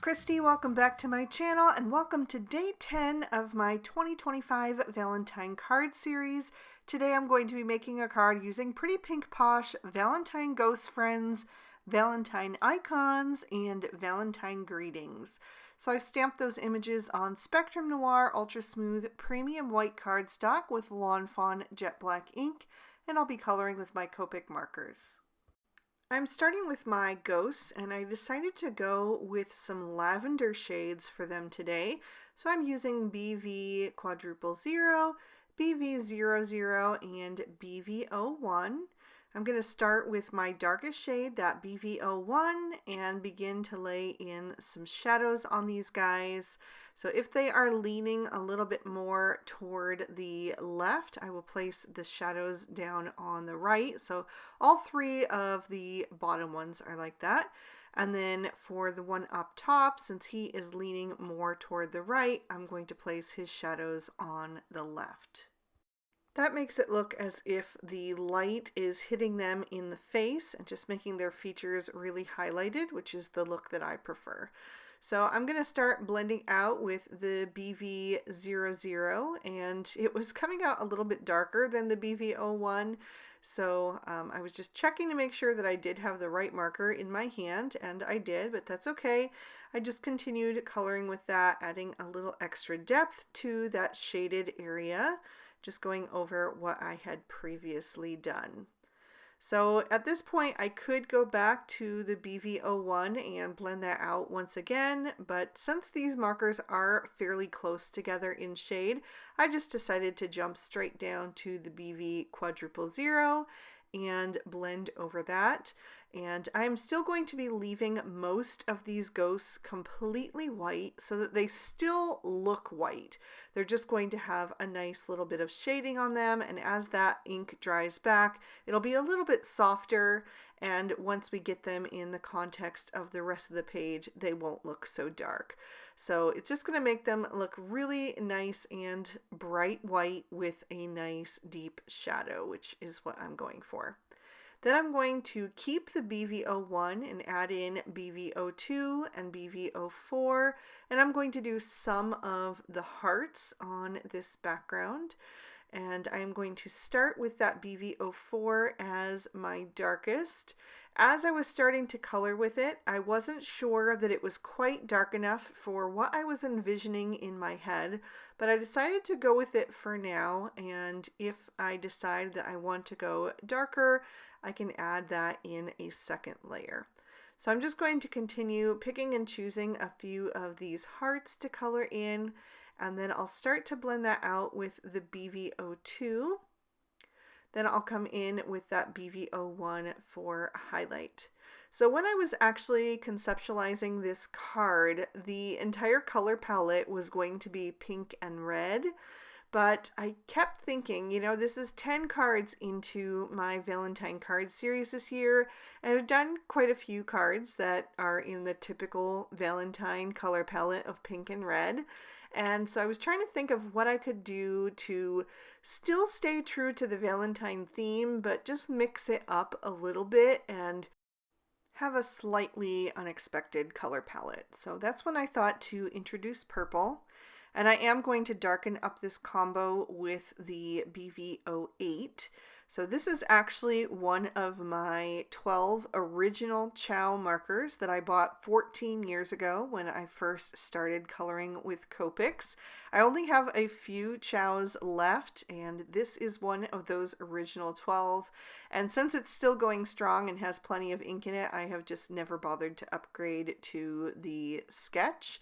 Christy, welcome back to my channel and welcome to day 10 of my 2025 Valentine Card Series. Today I'm going to be making a card using Pretty Pink Posh, Valentine Ghost Friends, Valentine Icons, and Valentine Greetings. So I've stamped those images on Spectrum Noir Ultra Smooth Premium White cardstock with Lawn Fawn Jet Black ink, and I'll be coloring with my Copic markers. I'm starting with my ghosts, and I decided to go with some lavender shades for them today. So I'm using BV quadruple 0, BV00, and BV01. I'm going to start with my darkest shade, that BV01, and begin to lay in some shadows on these guys. So if they are leaning a little bit more toward the left, I will place the shadows down on the right. So all three of the bottom ones are like that. And then for the one up top, since he is leaning more toward the right, I'm going to place his shadows on the left. That makes it look as if the light is hitting them in the face and just making their features really highlighted, which is the look that I prefer. So I'm going to start blending out with the BV00, and it was coming out a little bit darker than the BV01. So I was just checking to make sure that I did have the right marker in my hand, and I did, but that's okay. I just continued coloring with that, adding a little extra depth to that shaded area, just going over what I had previously done. So at this point I could go back to the BV01 and blend that out once again, but since these markers are fairly close together in shade, I just decided to jump straight down to the BV quadruple 0 and blend over that. And I'm still going to be leaving most of these ghosts completely white so that they still look white. They're just going to have a nice little bit of shading on them, and as that ink dries back, it'll be a little bit softer, and once we get them in the context of the rest of the page, they won't look so dark. So it's just going to make them look really nice and bright white with a nice deep shadow, which is what I'm going for. Then I'm going to keep the BV01 and add in BV02 and BV04, and I'm going to do some of the hearts on this background. And I'm going to start with that BV04 as my darkest. As I was starting to color with it, I wasn't sure that it was quite dark enough for what I was envisioning in my head, but I decided to go with it for now, and if I decide that I want to go darker, I can add that in a second layer. So I'm just going to continue picking and choosing a few of these hearts to color in, and then I'll start to blend that out with the BV02. Then I'll come in with that BV01 for highlight. So when I was actually conceptualizing this card, the entire color palette was going to be pink and red. But I kept thinking, you know, this is 10 cards into my Valentine card series this year, and I've done quite a few cards that are in the typical Valentine color palette of pink and red. And so I was trying to think of what I could do to still stay true to the Valentine theme, but just mix it up a little bit and have a slightly unexpected color palette. So that's when I thought to introduce purple. And I am going to darken up this combo with the BV08. So this is actually one of my 12 original Chow markers that I bought 14 years ago when I first started coloring with Copics. I only have a few Chows left, and this is one of those original 12. And since it's still going strong and has plenty of ink in it, I have just never bothered to upgrade to the sketch.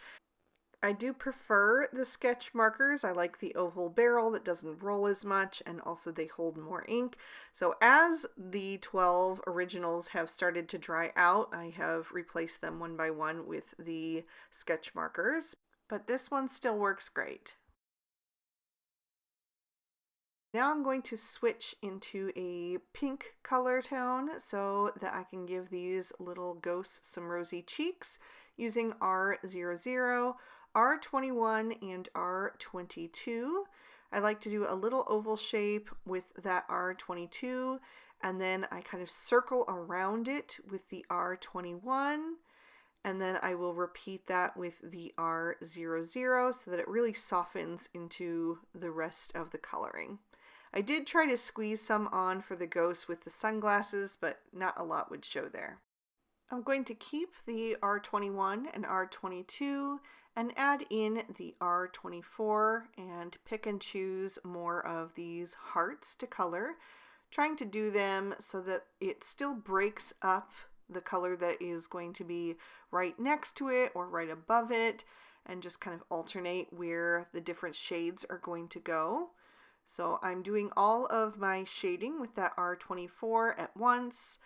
I do prefer the sketch markers. I like the oval barrel that doesn't roll as much, and also they hold more ink. So as the 12 originals have started to dry out, I have replaced them one by one with the sketch markers, but this one still works great. Now I'm going to switch into a pink color tone so that I can give these little ghosts some rosy cheeks using R00, R21, and R22. I like to do a little oval shape with that R22, and then I kind of circle around it with the R21, And then I will repeat that with the R00 so that it really softens into the rest of the coloring. I did try to squeeze some on for the ghost with the sunglasses, but not a lot would show there. I'm going to keep the R21 and R22 and add in the R24 and pick and choose more of these hearts to color, trying to do them so that it still breaks up the color that is going to be right next to it or right above it, and just kind of alternate where the different shades are going to go. So I'm doing all of my shading with that R24 at once,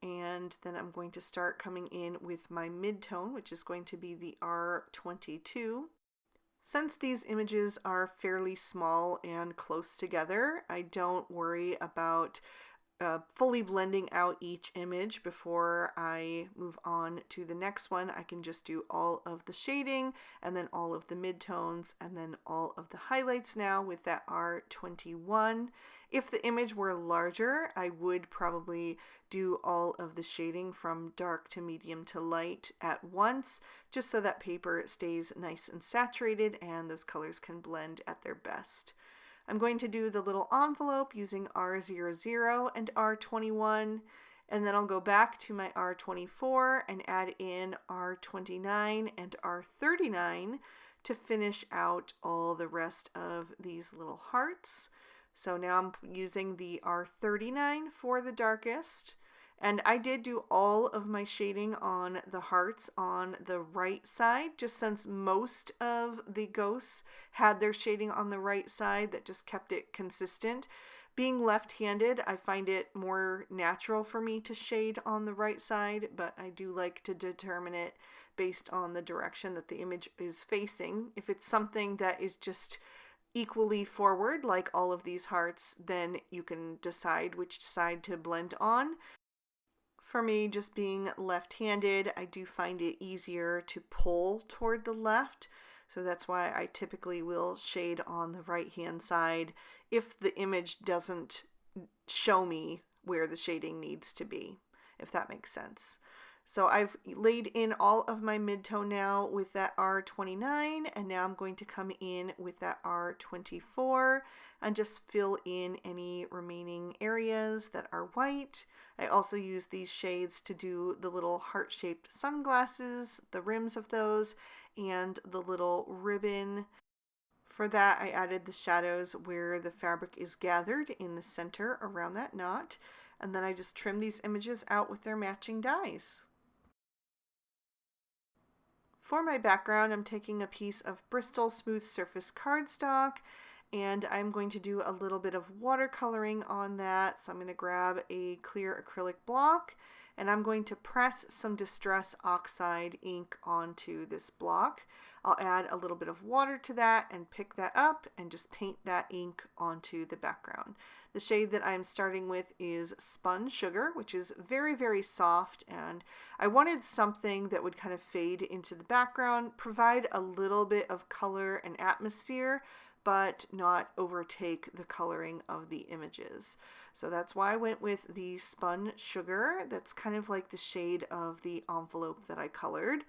and then I'm going to start coming in with my mid-tone, which is going to be the R22. Since these images are fairly small and close together, I don't worry about fully blending out each image before I move on to the next one. I can just do all of the shading and then all of the midtones and then all of the highlights now with that R21. If the image were larger, I would probably do all of the shading from dark to medium to light at once, just so that paper stays nice and saturated and those colors can blend at their best. I'm going to do the little envelope using R00 and R21, and then I'll go back to my R24 and add in R29 and R39 to finish out all the rest of these little hearts. So now I'm using the R39 for the darkest. And I did do all of my shading on the hearts on the right side, just since most of the ghosts had their shading on the right side. That just kept it consistent. Being left-handed, I find it more natural for me to shade on the right side, but I do like to determine it based on the direction that the image is facing. If it's something that is just equally forward, like all of these hearts, then you can decide which side to blend on. For me, just being left-handed, I do find it easier to pull toward the left, so that's why I typically will shade on the right-hand side if the image doesn't show me where the shading needs to be, if that makes sense. So I've laid in all of my mid-tone now with that R29, and now I'm going to come in with that R24 and just fill in any remaining areas that are white. I also use these shades to do the little heart-shaped sunglasses, the rims of those, and the little ribbon. For that, I added the shadows where the fabric is gathered in the center around that knot, and then I just trim these images out with their matching dies. For my background, I'm taking a piece of Bristol Smooth Surface cardstock, and I'm going to do a little bit of watercoloring on that. So I'm going to grab a clear acrylic block, and I'm going to press some Distress Oxide ink onto this block. I'll add a little bit of water to that and pick that up and just paint that ink onto the background. The shade that I'm starting with is Spun Sugar, which is very, very soft, and I wanted something that would kind of fade into the background, provide a little bit of color and atmosphere, but not overtake the coloring of the images. So that's why I went with the Spun Sugar. That's kind of like the shade of the envelope that I colored.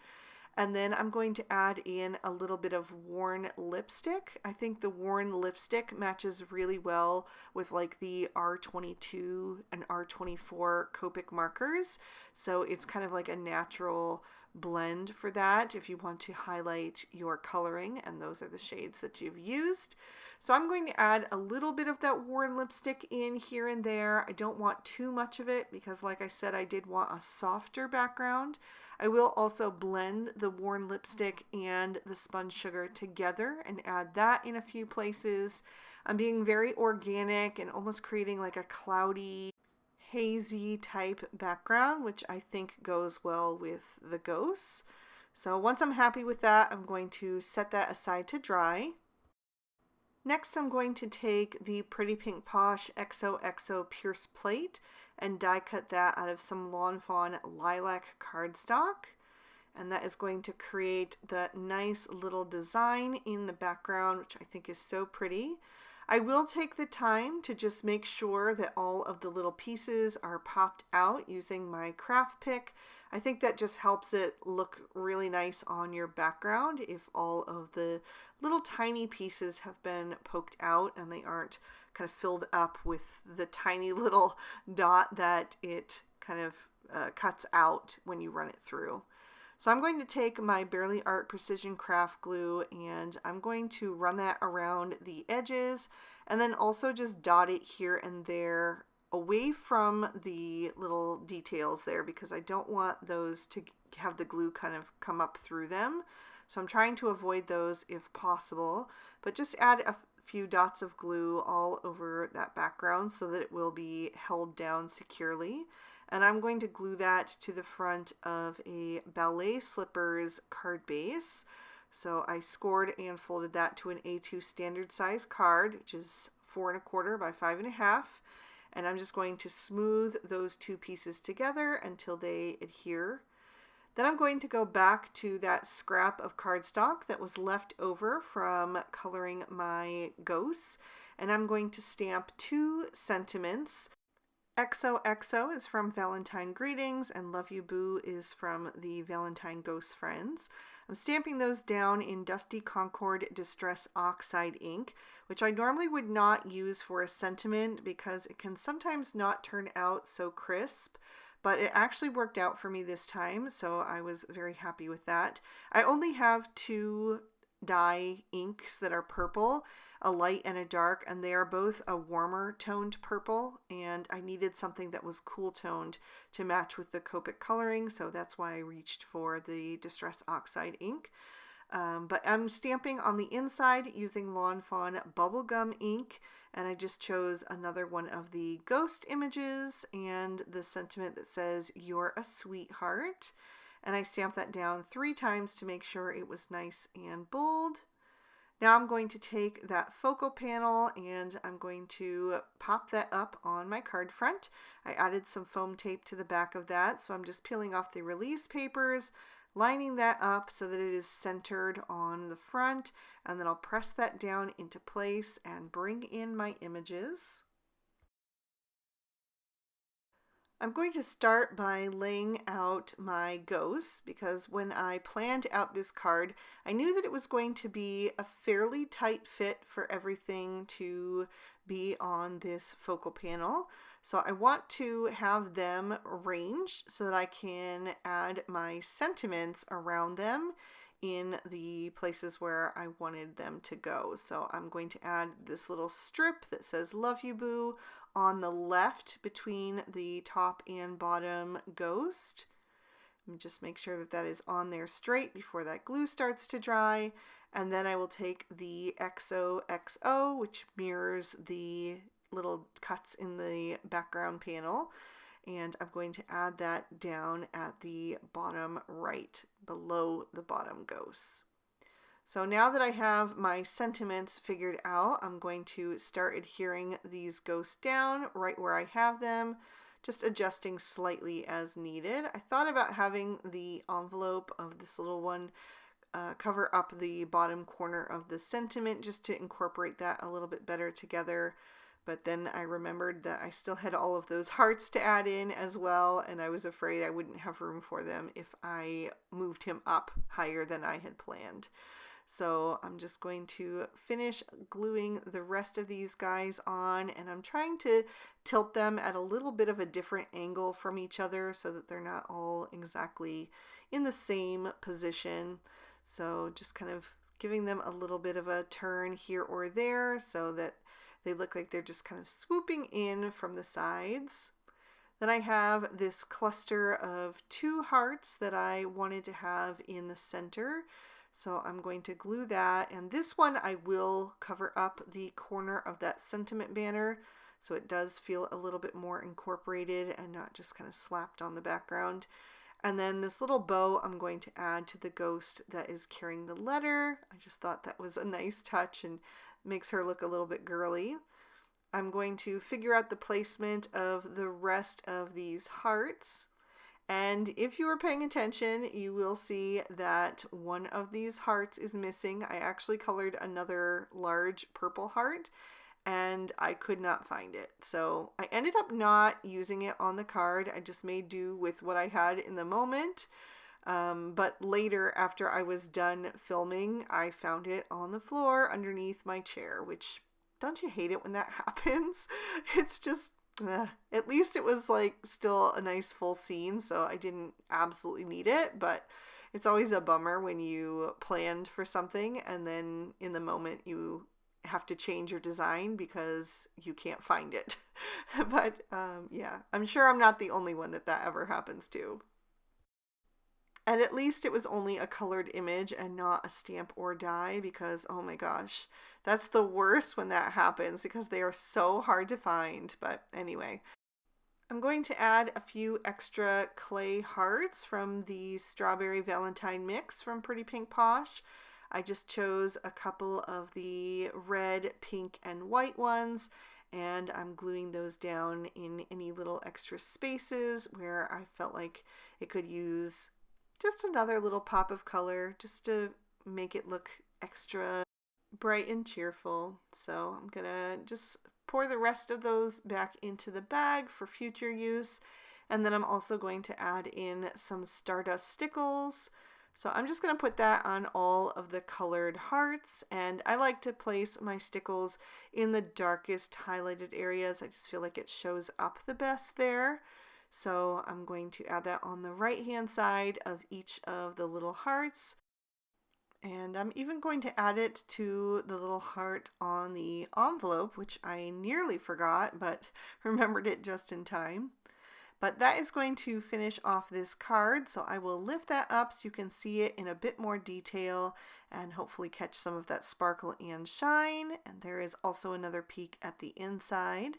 And then I'm going to add in a little bit of worn lipstick. I think the worn lipstick matches really well with like the R22 and R24 Copic markers. So it's kind of like a natural blend for that if you want to highlight your coloring, and those are the shades that you've used. So I'm going to add a little bit of that worn lipstick in here and there. I don't want too much of it because, like I said, I did want a softer background. I will also blend the worn lipstick and the Spun Sugar together and add that in a few places. I'm being very organic and almost creating like a cloudy, hazy type background, which I think goes well with the ghosts. So once I'm happy with that, I'm going to set that aside to dry. Next, I'm going to take the Pretty Pink Posh XOXO Pierce Plate and die cut that out of some Lawn Fawn lilac cardstock. and that is going to create that nice little design in the background, which I think is so pretty. I will take the time to just make sure that all of the little pieces are popped out using my craft pick. I think that just helps it look really nice on your background if all of the little tiny pieces have been poked out and they aren't kind of filled up with the tiny little dot that it kind of cuts out when you run it through. So I'm going to take my Barely Art Precision Craft Glue and I'm going to run that around the edges and then also just dot it here and there away from the little details there because I don't want those to have the glue kind of come up through them. So I'm trying to avoid those if possible, but just add a few dots of glue all over that background so that it will be held down securely. And I'm going to glue that to the front of a ballet slippers card base. So I scored and folded that to an A2 standard size card, which is 4 1/4 by 5 1/2. And I'm just going to smooth those two pieces together until they adhere. Then I'm going to go back to that scrap of cardstock that was left over from coloring my ghosts. And I'm going to stamp 2 sentiments. XOXO is from Valentine Greetings and Love You Boo is from the Valentine Ghost Friends. I'm stamping those down in Dusty Concord Distress Oxide ink, which I normally would not use for a sentiment because it can sometimes not turn out so crisp, but it actually worked out for me this time, so I was very happy with that. I only have 2 dye inks that are purple, a light and a dark, and they are both a warmer toned purple, and I needed something that was cool toned to match with the Copic coloring, so that's why I reached for the Distress Oxide ink. But I'm stamping on the inside using Lawn Fawn bubblegum ink, and I just chose another one of the ghost images and the sentiment that says "You're a sweetheart." And I stamped that down 3 times to make sure it was nice and bold. Now I'm going to take that focal panel and I'm going to pop that up on my card front. I added some foam tape to the back of that, so I'm just peeling off the release papers, lining that up so that it is centered on the front, and then I'll press that down into place and bring in my images. I'm going to start by laying out my ghosts because when I planned out this card, I knew that it was going to be a fairly tight fit for everything to be on this focal panel. So I want to have them arranged so that I can add my sentiments around them in the places where I wanted them to go. So I'm going to add this little strip that says "Love You Boo" on the left between the top and bottom ghost. And just make sure that that is on there straight before that glue starts to dry. And then I will take the XOXO, which mirrors the little cuts in the background panel, and I'm going to add that down at the bottom right, below the bottom ghosts. So now that I have my sentiments figured out, I'm going to start adhering these ghosts down right where I have them, just adjusting slightly as needed. I thought about having the envelope of this little one cover up the bottom corner of the sentiment just to incorporate that a little bit better together. But then I remembered that I still had all of those hearts to add in as well, and I was afraid I wouldn't have room for them if I moved him up higher than I had planned. So I'm just going to finish gluing the rest of these guys on, and I'm trying to tilt them at a little bit of a different angle from each other so that they're not all exactly in the same position. So just kind of giving them a little bit of a turn here or there so that they look like they're just kind of swooping in from the sides. Then I have this cluster of 2 hearts that I wanted to have in the center. So I'm going to glue that, and this one I will cover up the corner of that sentiment banner so it does feel a little bit more incorporated and not just kind of slapped on the background. And then this little bow I'm going to add to the ghost that is carrying the letter. I just thought that was a nice touch and makes her look a little bit girly. I'm going to figure out the placement of the rest of these hearts. And if you were paying attention, you will see that one of these hearts is missing. I actually colored another large purple heart and I could not find it. So I ended up not using it on the card. I just made do with what I had in the moment. But later, after I was done filming, I found it on the floor underneath my chair, which, don't you hate it when that happens? It's just, at least it was like still a nice full scene, so I didn't absolutely need it, but it's always a bummer when you planned for something and then in the moment you have to change your design because you can't find it. But yeah, I'm sure I'm not the only one that ever happens to. And at least it was only a colored image and not a stamp or die, because oh my gosh, that's the worst when that happens because they are so hard to find. But anyway, I'm going to add a few extra clay hearts from the Strawberry Valentine mix from Pretty Pink Posh. I just chose a couple of the red, pink, and white ones, and I'm gluing those down in any little extra spaces where I felt like it could use just another little pop of color just to make it look extra bright and cheerful. So I'm gonna just pour the rest of those back into the bag for future use. And then I'm also going to add in some Stardust stickles. So I'm just going to put that on all of the colored hearts, and I like to place my stickles in the darkest highlighted areas. I just feel like it shows up the best there. So I'm going to add that on the right hand side of each of the little hearts. And I'm even going to add it to the little heart on the envelope, which I nearly forgot, but remembered it just in time. But that is going to finish off this card, so I will lift that up so you can see it in a bit more detail and hopefully catch some of that sparkle and shine. And there is also another peek at the inside.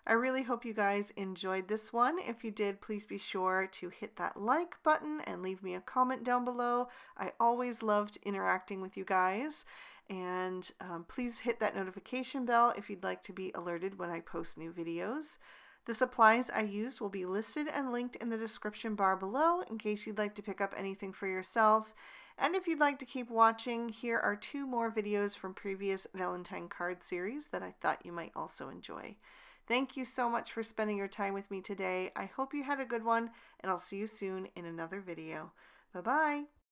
I really hope you guys enjoyed this one. If you did, please be sure to hit that like button and leave me a comment down below. I always loved interacting with you guys. And please hit that notification bell if you'd like to be alerted when I post new videos. The supplies I used will be listed and linked in the description bar below in case you'd like to pick up anything for yourself. And if you'd like to keep watching, here are 2 more videos from previous Valentine Card Series that I thought you might also enjoy. Thank you so much for spending your time with me today. I hope you had a good one, and I'll see you soon in another video. Bye-bye.